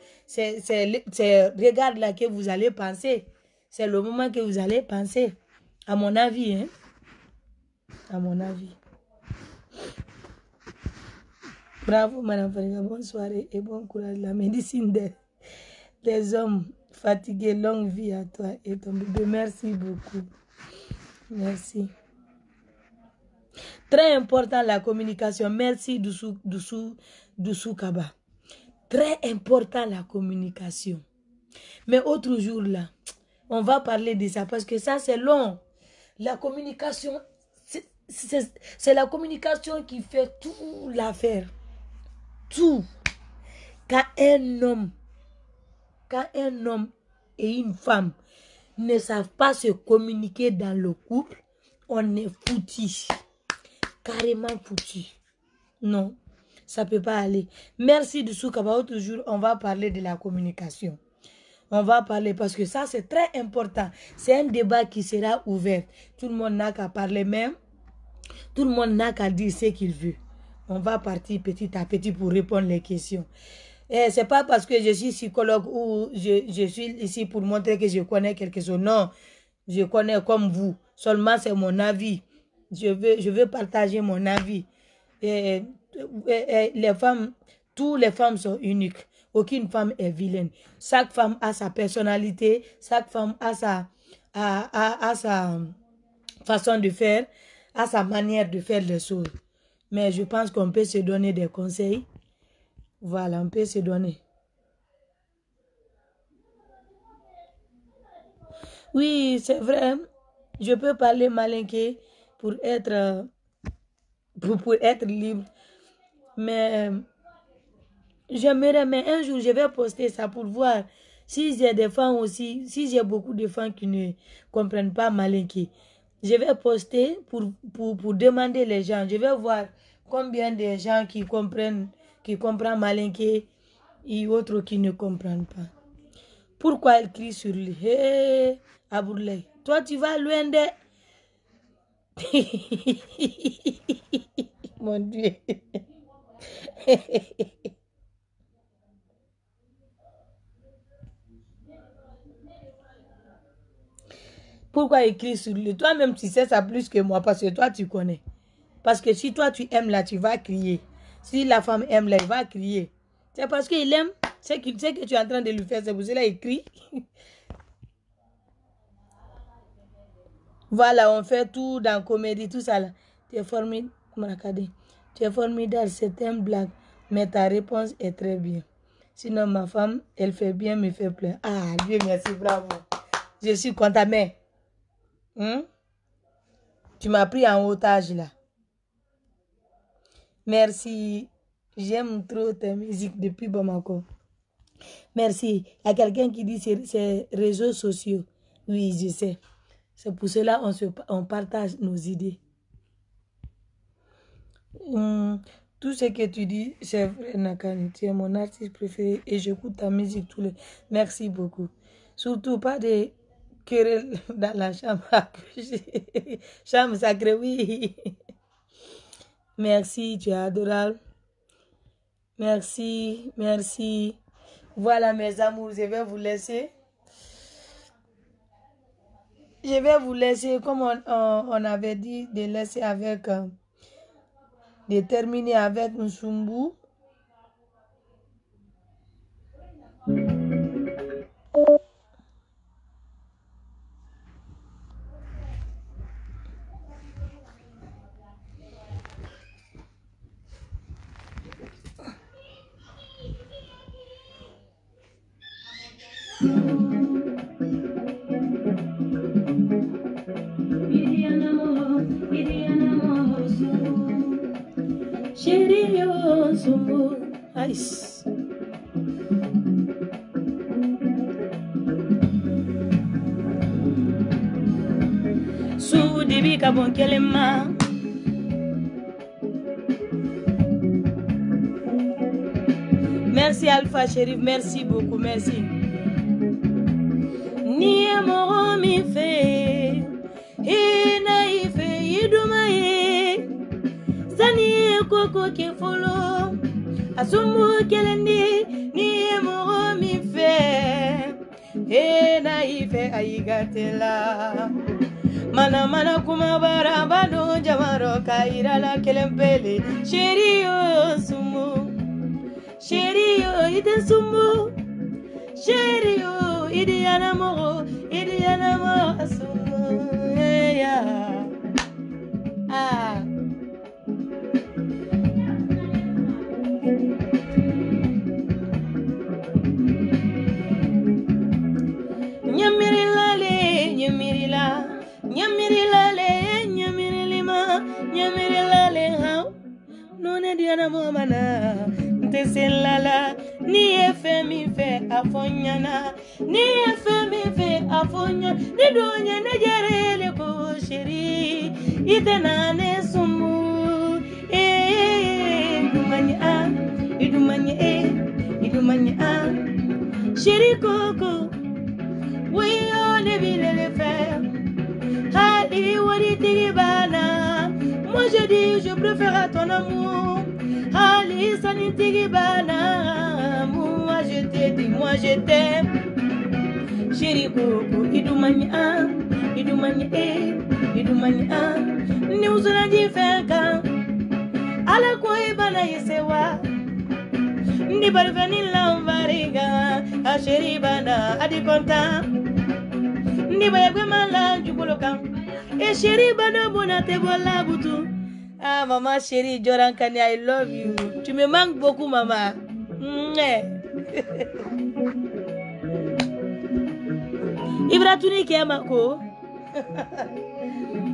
regarde là que vous allez penser. C'est le moment que vous allez penser. À mon avis, hein? À mon avis. Bravo, Madame Fariga. Bonne soirée et bon courage. La médecine des hommes fatigué. Longue vie à toi et ton bébé. Merci beaucoup. Merci. Très important la communication. Merci Doussou Kaba. Très important la communication. Mais autre jour là, on va parler de ça parce que ça c'est long. La communication, c'est la communication qui fait tout l'affaire. Tout. Quand un homme et une femme ne savent pas se communiquer dans le couple, on est foutu. Carrément foutu. Non, ça ne peut pas aller. Merci de Soukaba. Autre jour, on va parler de la communication. On va parler parce que ça, c'est très important. C'est un débat qui sera ouvert. Tout le monde n'a qu'à parler même. Tout le monde n'a qu'à dire ce qu'il veut. On va partir petit à petit pour répondre les questions. Et c'est pas parce que je suis psychologue ou je suis ici pour montrer que je connais quelque chose. Non, je connais comme vous. Seulement, c'est mon avis. Je veux partager mon avis. Et les femmes, toutes les femmes sont uniques. Aucune femme est vilaine. Chaque femme a sa personnalité. Chaque femme a sa façon de faire, a sa manière de faire les choses. Mais je pense qu'on peut se donner des conseils. Voilà, on peut se donner. Oui, c'est vrai. Je peux parler malinqué pour être libre. Mais j'aimerais, mais un jour, je vais poster ça pour voir si j'ai des femmes aussi, si j'ai beaucoup de femmes qui ne comprennent pas malinqué. Je vais poster pour demander les gens. Je vais voir combien de gens qui comprennent malinqué et autres qui ne comprennent pas. Pourquoi elle crie sur lui? Hé, Abourley, toi tu vas loin de... Mon Dieu. Pourquoi il crie sur lui? Toi-même, tu sais ça plus que moi parce que toi, tu connais. Parce que si toi, tu aimes là, tu vas crier. Si la femme aime là, elle va crier. C'est parce qu'il aime. C'est qu'il sait que tu es en train de lui faire. C'est pour cela qu'il crie. Voilà, on fait tout dans comédie, tout ça là. Tu es formidable. Tu es formidable, c'est une blague. Mais ta réponse est très bien. Sinon, ma femme, elle fait bien, me fait plein. Ah, Dieu merci, bravo. Je suis contente, mais... tu m'as pris en otage là. Merci. J'aime trop ta musique depuis Bamako. Merci. Il y a quelqu'un qui dit c'est réseaux sociaux. Oui, je sais. C'est pour cela on partage nos idées. Tout ce que tu dis, c'est vrai, Nakani. Tu es mon artiste préféré et j'écoute ta musique tous les... Merci beaucoup. Surtout pas de querelles dans la chambre à coucher. Chambre sacrée, oui. Merci, tu es adorable. Merci, merci. Voilà mes amours, je vais vous laisser. Je vais vous laisser, comme on avait dit, de laisser avec... de terminer avec un Nsumbu. Chérie, yo, Nsumbu. Aïe. Soudibi kabon kelema. Merci Alpha Chérif, merci beaucoup, merci. Ni amoro mi fe, ina ife idumaye, sani koko ke folo, asumu kelendi, ni amoro mi fe, ina ife aigatela. Mana kumabara bado jamaro kaira la kelempele, chérie yo sumu. Chérie, yo, ite sumu. Chérie, yo, Idiana Moro, Idiana Moro, yeah. Ah. Nyamirilale, nyamirila, nyamirilale, nyamirilima, nyamirilale, ha. None Diana Momana, Tesselala, ni efemi fe afonyana, ni efemi fe afonya, ni donya nejerele ko sheri, itena sumu, idumanya, sheri koko, we on the ville faire, hali wadi tigibana, moi je dis je préfère ton amour, hali sani tigibana, moi je te dis, moi je t'aime, chéri koko, idumanya, ni uzuna jifenka, ala koi bana yesewa, ni barvani lamvariga, a chéri bana adi konta, ni bayagwe mala jukoloka, e chéri bana bona te bola butu. Ah maman chérie Joran Kani, I love you. Tu me manques beaucoup maman. Ibra tuni kemako.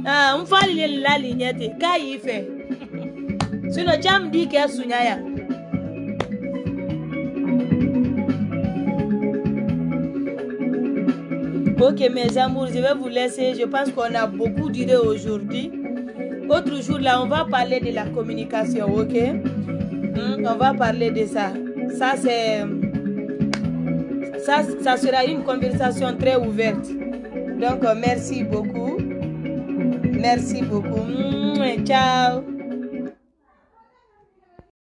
Ah, on fa la lignette. Kai fait. Sinon jam dit que sunyaya. Ok mes amours, je vais vous laisser. Je pense qu'on a beaucoup duré aujourd'hui. Autre jour là, on va parler de la communication, ok? On va parler de ça. Ça c'est, ça sera une conversation très ouverte. Donc merci beaucoup. Merci beaucoup. Ciao.